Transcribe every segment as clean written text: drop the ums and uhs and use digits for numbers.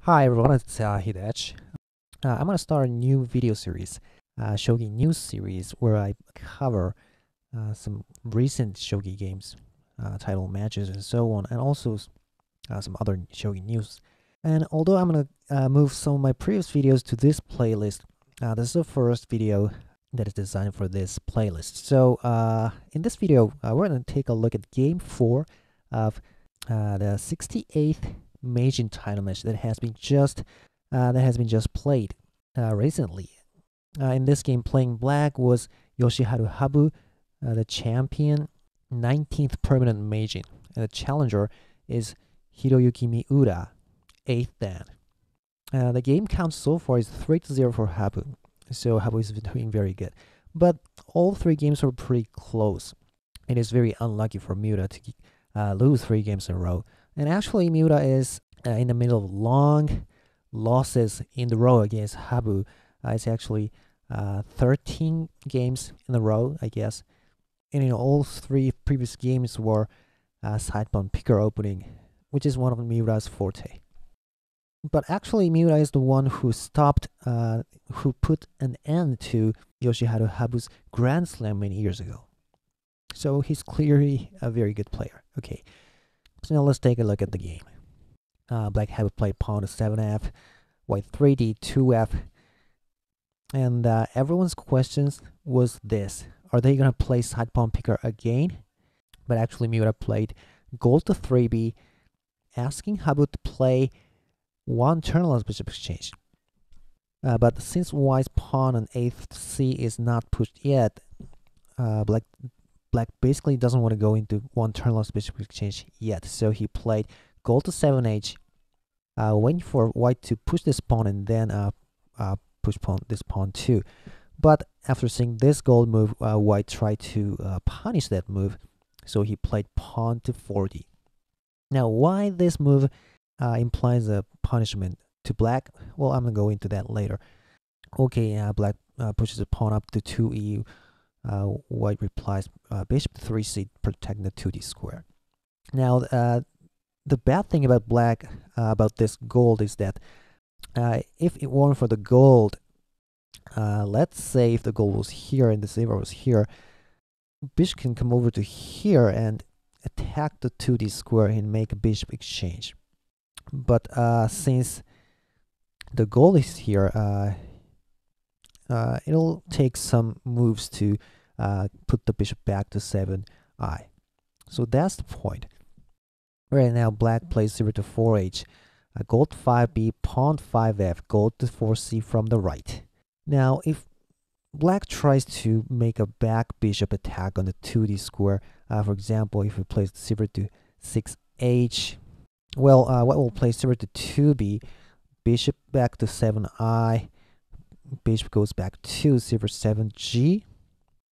Hi everyone, it's Hidech. I'm gonna start a new video series, shogi news series, where I cover some recent shogi games, title matches, and so on, and also some other shogi news. And although I'm gonna move some of my previous videos to this playlist, this is the first video that is designed for this playlist. So in this video, we're gonna take a look at Game 4 of the 68th Meijin title match that has been just played recently. In this game, playing black was Yoshiharu Habu, the champion, 19th permanent Meijin, and the challenger is Hiroyuki Miura, 8th dan. The game count so far is 3-0 for Habu, so Habu is doing very good. But all three games were pretty close. It is very unlucky for Miura to lose 3 games in a row. And actually, Miura is in the middle of long losses in the row against Habu. It's actually 13 games in a row, I guess. And all 3 previous games were sidebound picker opening, which is one of Miura's forte. But actually, Miura is the one who who put an end to Yoshiharu Habu's Grand Slam many years ago. So he's clearly a very good player. Okay, so now let's take a look at the game. Black Habu played pawn to 7f, white 3d, 2f. And everyone's questions was this: are they going to play side pawn picker again? But actually, Miura played gold to 3b, asking Habu to play one turnless bishop exchange. But since white's pawn on 8th c is not pushed yet, Black basically doesn't want to go into one turnless bishop exchange yet. So he played gold to 7h, waiting for white to push this pawn and then push this pawn too. But after seeing this gold move, white tried to punish that move, so he played pawn to 4d. Now, why this move implies a punishment to black? Well, I'm gonna go into that later. Okay, black pushes a pawn up to 2e. White replies bishop to 3c, protecting the 2d square. Now, the bad thing about black about this gold is that if it weren't for the gold, let's say if the gold was here and the silver was here, bishop can come over to here and attack the 2d square and make a bishop exchange. But since the gold is here, it'll take some moves to put the bishop back to 7i. So that's the point. Right now, black plays 0 to 4h, gold to 5b, pawn to 5f, gold to 4c from the right. Now, if black tries to make a back bishop attack on the 2d square, for example, if we place 0 to 6h, well, white will play 0 to 2b, bishop back to 7i, bishop goes back to 0 7g,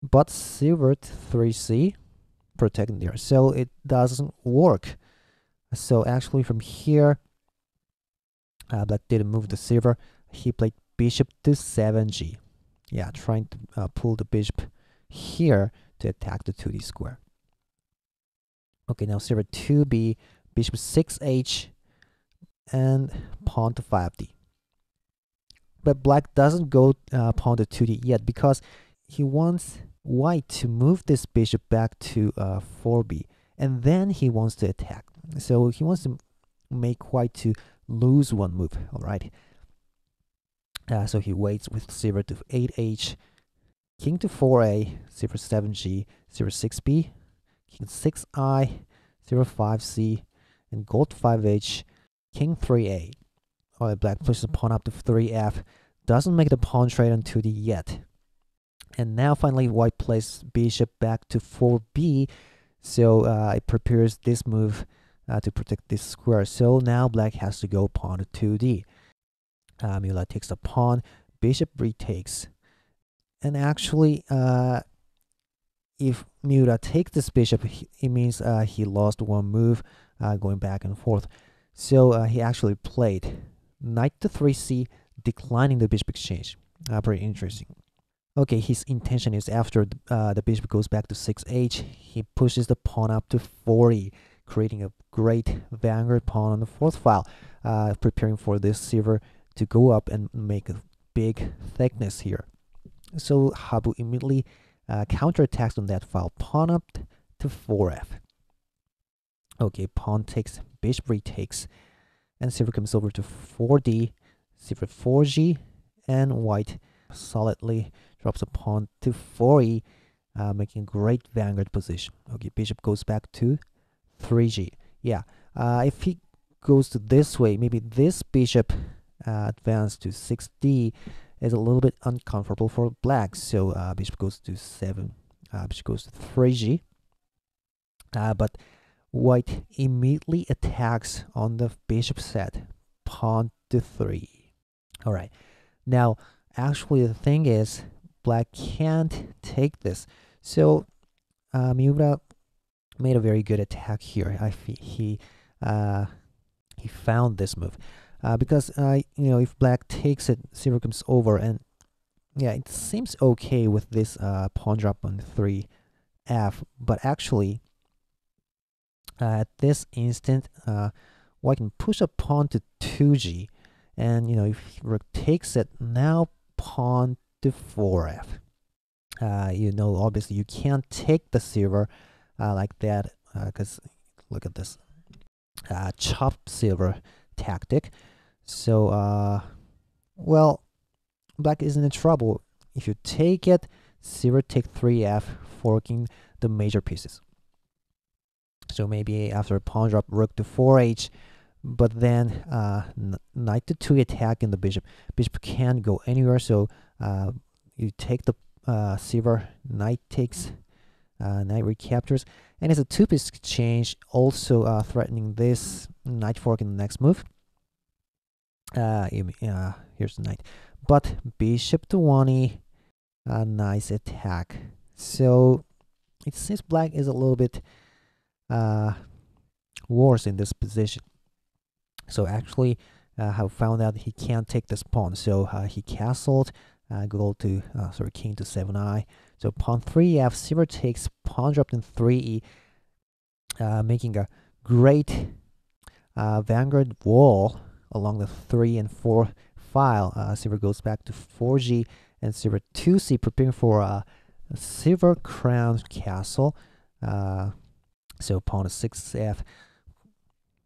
but 0 to 3c, protecting there. So it doesn't work. So actually from here, black didn't move the silver. He played bishop to 7g. Yeah, trying to pull the bishop here to attack the 2d square. Okay, now 0 2b, bishop 6h, and pawn to 5d. But black doesn't go pawn to 2d yet because he wants white to move this bishop back to 4b, and then he wants to attack. So he wants to make white to lose one move, all right? So he waits with 0 to 8h, king to 4a, 0 7g, 0 6b, king 6i, 0 5c, and gold 5h, king 3a. All right, black pushes the pawn up to 3f, doesn't make the pawn trade on 2d yet. And now finally white plays bishop back to 4b, so it prepares this move to protect this square. So now black has to go pawn to 2d. Miura takes the pawn, bishop retakes. And actually, if Miura takes this bishop, it means he lost one move going back and forth. So he actually played knight to 3c, declining the bishop exchange. Pretty interesting. Okay, his intention is after the bishop goes back to 6h, he pushes the pawn up to 4e, creating a great vanguard pawn on the fourth file, preparing for this silver to go up and make a big thickness here. So Habu immediately counterattacks on that file. Pawn up to 4f. Okay, pawn takes, bishop retakes, and silver comes over to 4d, silver 4g, and white solidly drops a pawn to 4e, making a great vanguard position. Okay, bishop goes back to 3g. Yeah, if he goes to this way, maybe this bishop advance to 6d is a little bit uncomfortable for black. So bishop goes to 7, bishop goes to 3g. But white immediately attacks on the bishop set, pawn to 3. All right, now actually the thing is black can't take this. So Miura made a very good attack here. He found this move because if black takes it, silver comes over, and yeah, it seems okay with this pawn drop on 3f, but actually at this instant white can push a pawn to 2g, and if rook takes it, now pawn to 4f. Obviously you can't take the silver like that, because look at this chop silver tactic. So well, black isn't in trouble. If you take it, silver take 3f, forking the major pieces. So maybe after a pawn drop, rook to 4h, but then knight to 2 attack in the bishop. Bishop can't go anywhere, so you take the silver, knight takes, knight recaptures, and it's a two-piece exchange, also threatening this knight fork in the next move. Here's the knight, but bishop to 1e, nice attack. So it seems black is a little bit worse in this position. So actually have found out he can't take this pawn, so he castled, king to 7i. So pawn 3f, silver takes, pawn dropped in 3e, making a great vanguard wall along the 3 and 4 file. Silver goes back to 4g and silver 2c, preparing for a silver crown castle. So pawn to 6f,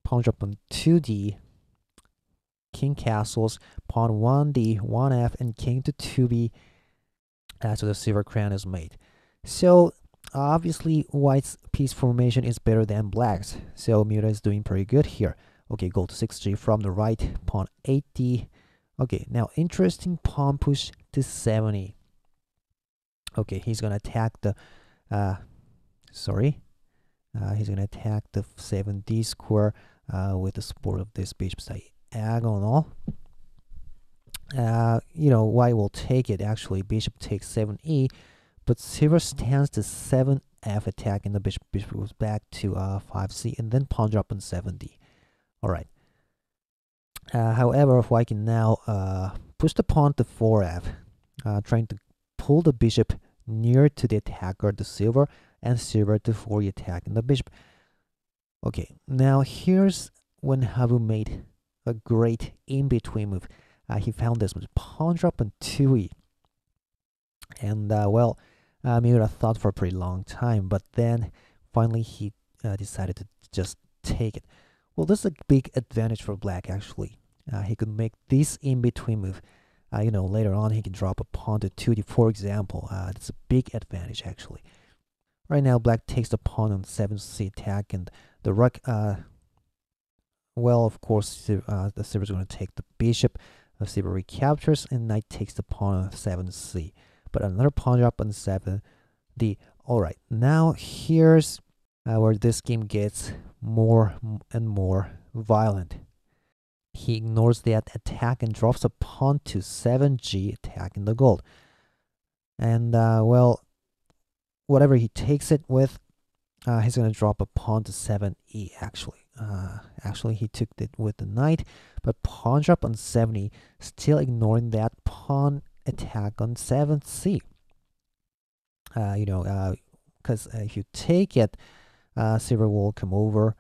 pawn drop on 2d, king castles, pawn 1d, 1f, and king to 2b. So the silver crown is made. So obviously white's piece formation is better than black's. So Miura is doing pretty good here. Okay, go to 6g from the right, pawn 8d. Okay, now interesting pawn push to 7e. Okay, he's gonna attack the he's gonna attack the 7d square with the support of this bishop diagonal. White will take it. Actually, bishop takes 7e, but silver stands to 7f attack, and the bishop goes back to 5c, and then pawn drop on 7d. All right. However, white can now push the pawn to 4f, trying to pull the bishop near to the attacker, the silver, and silver to 4e attack and the bishop. Okay, now here's when Habu made a great in-between move. He found this move, pawn drop on 2e. And Miura thought for a pretty long time, but then finally he decided to just take it. Well, this is a big advantage for black, actually. He could make this in-between move. Later on he can drop a pawn to 2d, for example. That's a big advantage, actually. Right now, black takes the pawn on 7c attack, and the rook, of course, the silver is going to take the bishop. The silver recaptures, and knight takes the pawn on 7c. But another pawn drop on 7d. All right, now here's where this game gets more and more violent. He ignores that attack and drops a pawn to 7g, attacking the gold. And whatever he takes it with, he's going to drop a pawn to 7e, actually. Actually, he took it with the knight, but pawn drop on 7e, still ignoring that pawn attack on 7c. Because if you take it, silver will come over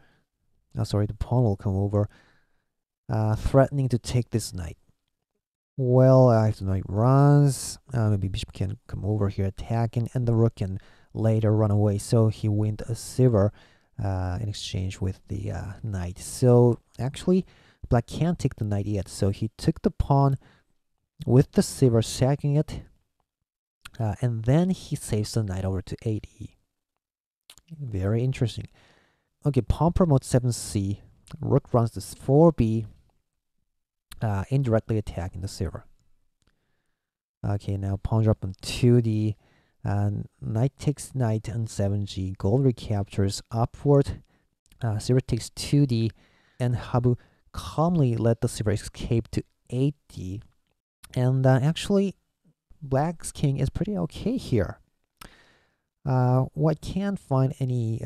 sorry, the pawn will come over, threatening to take this knight. Well, if the knight runs, maybe bishop can come over here attacking, and the rook can later run away. So he wins a silver in exchange with the knight. So actually, black can't take the knight yet. So he took the pawn with the silver, sacking it, and then he saves the knight over to 8e. Very interesting. Okay, pawn promotes 7c. Rook runs to 4b, indirectly attacking the silver. Okay, now pawn drop on 2d. Knight takes knight on 7g. Gold recaptures upward. Silver takes 2d, and Habu calmly let the silver escape to 8d. And actually, black's king is pretty okay here. White can't find any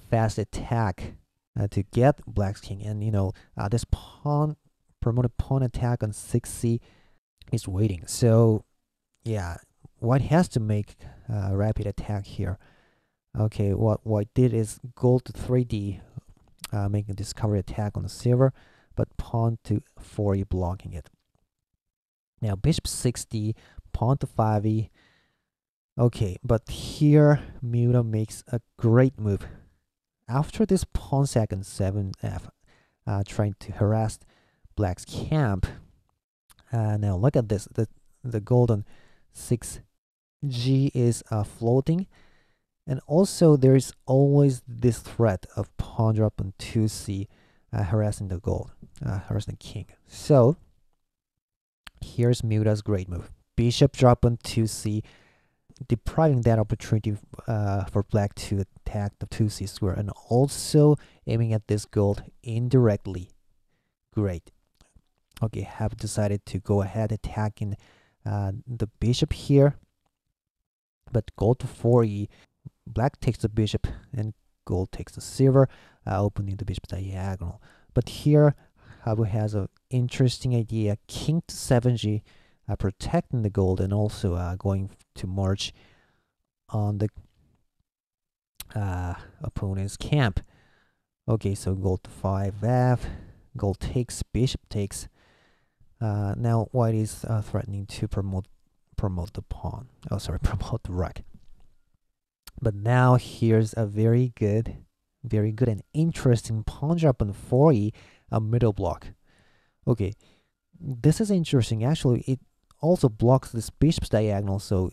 fast attack to get black's king, and this promoted pawn attack on 6c is waiting. So yeah, white has to make a rapid attack here. Okay, what white did is gold to 3d, making a discovery attack on the silver, but pawn to 4e blocking it. Now bishop 6d, pawn to 5e. Okay, but here Miura makes a great move. After this pawn sack on 7f, trying to harass black's camp. Now look at this. The golden 6g is floating, and also there is always this threat of pawn drop on 2c, harassing the gold, harassing the king. So here's Miura's great move: bishop drop on 2c, depriving that opportunity for black to attack the 2c square, and also aiming at this gold indirectly. Great. Okay, have decided to go ahead attacking the bishop here, but gold to 4e. Black takes the bishop and gold takes the silver, opening the bishop diagonal. But here Habu has an interesting idea: king to 7g, protecting the gold, and also going to march on the opponent's camp. Okay, so gold to 5f, gold takes, bishop takes. Now white is threatening to promote the pawn. Oh, sorry, promote the rook. But now here's a very good and interesting pawn drop on 4e, a middle block. Okay, this is interesting. Actually, it also blocks this bishop's diagonal, so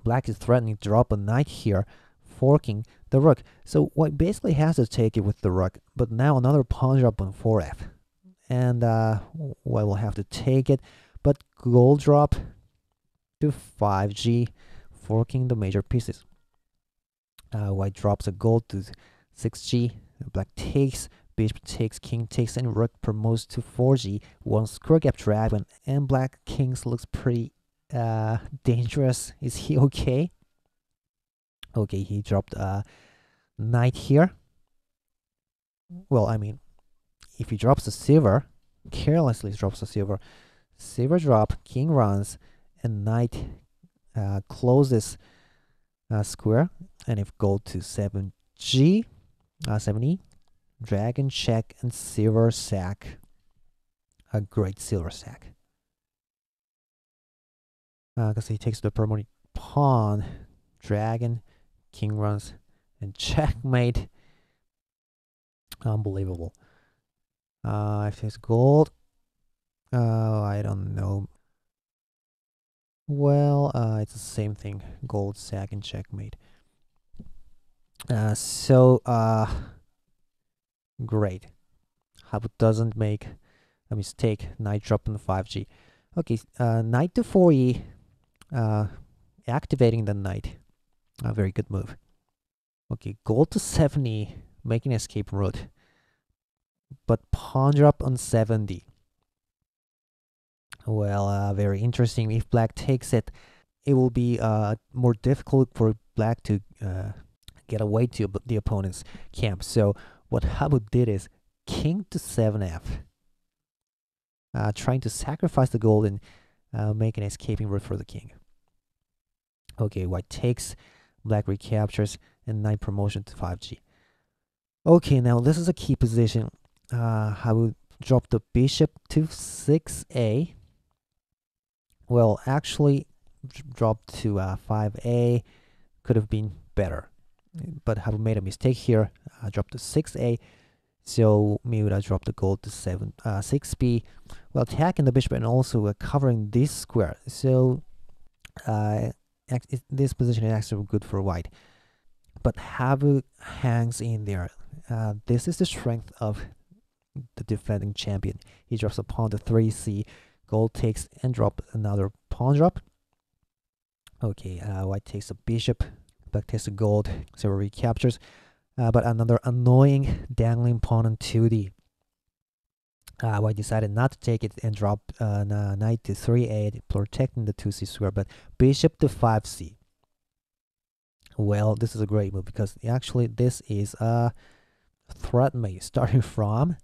black is threatening to drop a knight here, forking the rook. So white basically has to take it with the rook, but now another pawn drop on 4f. And white will have to take it, but gold drop to 5g, forking the major pieces. White drops a gold to 6g, black takes, bishop takes, king takes, and rook promotes to 4g. One square gap dragon, and black kings looks pretty dangerous. Is he okay? Okay, he dropped a knight here. Well, I mean, if he drops the silver, carelessly drops the silver drop, king runs, and knight closes square. And if gold to 7g, 7e, dragon check, and silver sack. A great silver sack. Because he takes the promoted pawn, dragon, king runs, and checkmate. Unbelievable. If it's gold, I don't know. Well, it's the same thing. Gold sack and checkmate. Great. Habu doesn't make a mistake. Knight drop on 5g. Okay, knight to 4e, activating the knight. A very good move. Okay, gold to 7e, making escape route. But pawn drop on 7d. Well, very interesting. If black takes it, it will be more difficult for black to get away to the opponent's camp. So what Habu did is king to 7f, trying to sacrifice the gold and make an escaping route for the king. Okay, white takes, black recaptures, and knight promotion to 5g. Okay, now this is a key position. I will drop the bishop to 6a. Well, actually, drop to 5a could have been better, but I have made a mistake here. Drop to 6a, so Miura dropped the gold to 6b, well, attacking the bishop and also covering this square. So this position is actually good for white, but Habu hangs in there. This is the strength of the defending champion. He drops a pawn to 3c, gold takes and drop another pawn drop. Okay, white takes a bishop, black takes a gold, so recaptures. But another annoying dangling pawn on 2d. White decided not to take it and drop knight to 3a, protecting the 2c square, but bishop to 5c. Well, this is a great move because actually this is a threat mate starting from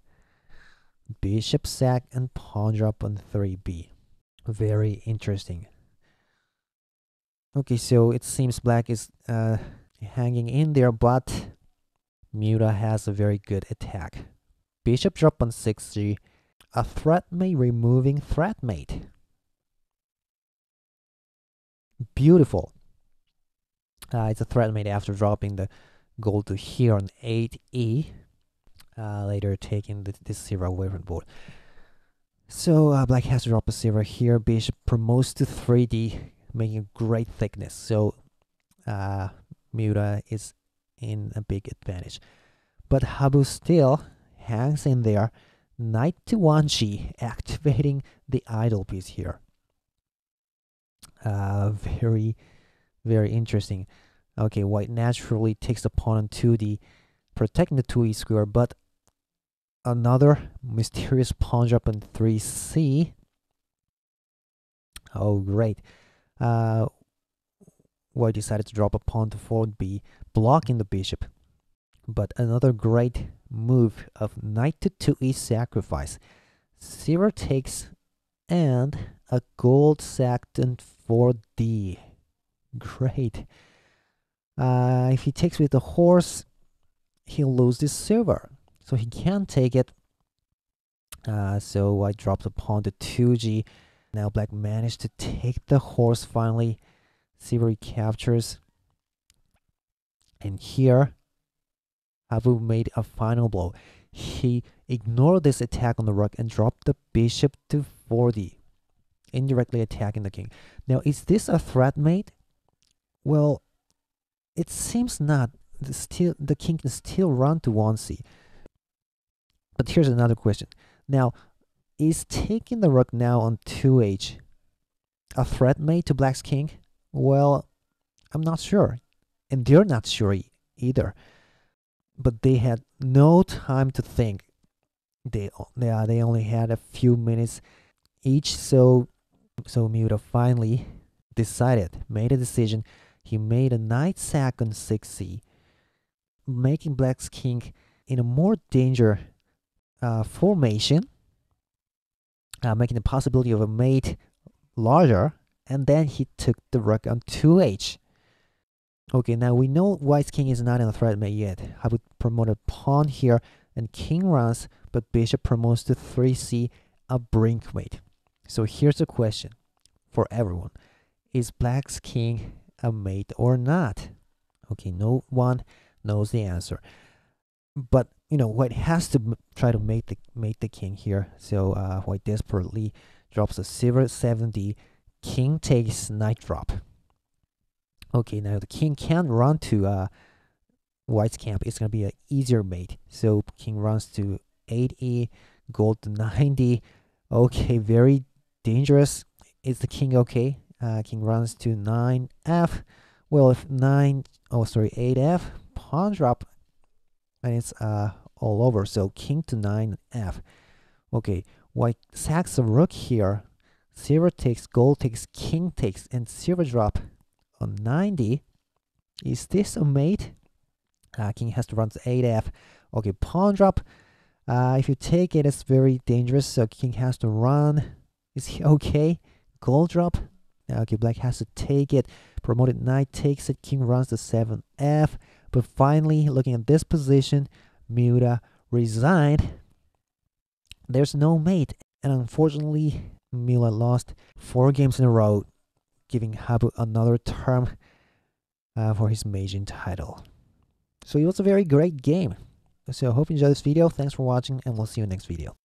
bishop sack and pawn drop on 3b. Very interesting. Okay, so it seems black is hanging in there, but Miura has a very good attack. Bishop drop on 6g, a threat mate removing threat mate. Beautiful. It's a threat mate after dropping the gold to here on 8e. Later taking this zero away from the board. So black has to drop a zero here. Bishop promotes to 3d, making a great thickness. So Miura is in a big advantage. But Habu still hangs in there. Knight to 1g, activating the idle piece here. Very, very interesting. Okay, white naturally takes the pawn on 2d, protecting the 2e square, but another mysterious pawn drop on 3c. Oh, great. White decided to drop a pawn to 4b, blocking the bishop. But another great move of knight to 2e sacrifice. Zero takes and a gold sacked on 4d. Great. If he takes with the horse, he'll lose this silver, so he can't take it. So white drops a pawn to 2g. Now black managed to take the horse finally. Silver captures. And here, Habu made a final blow. He ignored this attack on the rook and dropped the bishop to 4d, indirectly attacking the king. Now, is this a threat mate? Well, it seems not. The king can still run to 1c. But here's another question. Now, is taking the rook now on 2h a threat mate to black's king? Well, I'm not sure. And they're not sure either. But they had no time to think. They only had a few minutes each, so Miura finally made a decision. He made a knight sack on 6c, making black's king in a more danger formation, making the possibility of a mate larger, and then he took the rook on 2h. Okay, now we know white's king is not in a threat mate yet. I would promote a pawn here, and king runs, but bishop promotes to 3c, a brink mate. So here's the question for everyone. Is black's king a mate or not? Okay, no one knows the answer. But, white has to try to mate the king here. So white desperately drops a silver 7d. King takes knight drop. Okay, now the king can't run to white's camp. It's going to be an easier mate. So king runs to 8e, gold to 9d. Okay, very dangerous. Is the king okay? King runs to 9f. Well, if 8f, pawn drop, and it's all over. So king to 9f. Okay, white sacks a rook here. Silver takes, gold takes, king takes, and silver drop on 9d. Is this a mate? King has to run to 8f. Okay, pawn drop. If you take it, it's very dangerous. So king has to run. Is he okay? Gold drop. Okay, black has to take it. Promoted knight takes it. King runs to 7f. But finally, looking at this position, Miura resigned, there's no mate, and unfortunately, Miura lost 4 games in a row, giving Habu another term for his Meijin title. So it was a very great game. So I hope you enjoyed this video. Thanks for watching, and we'll see you next video.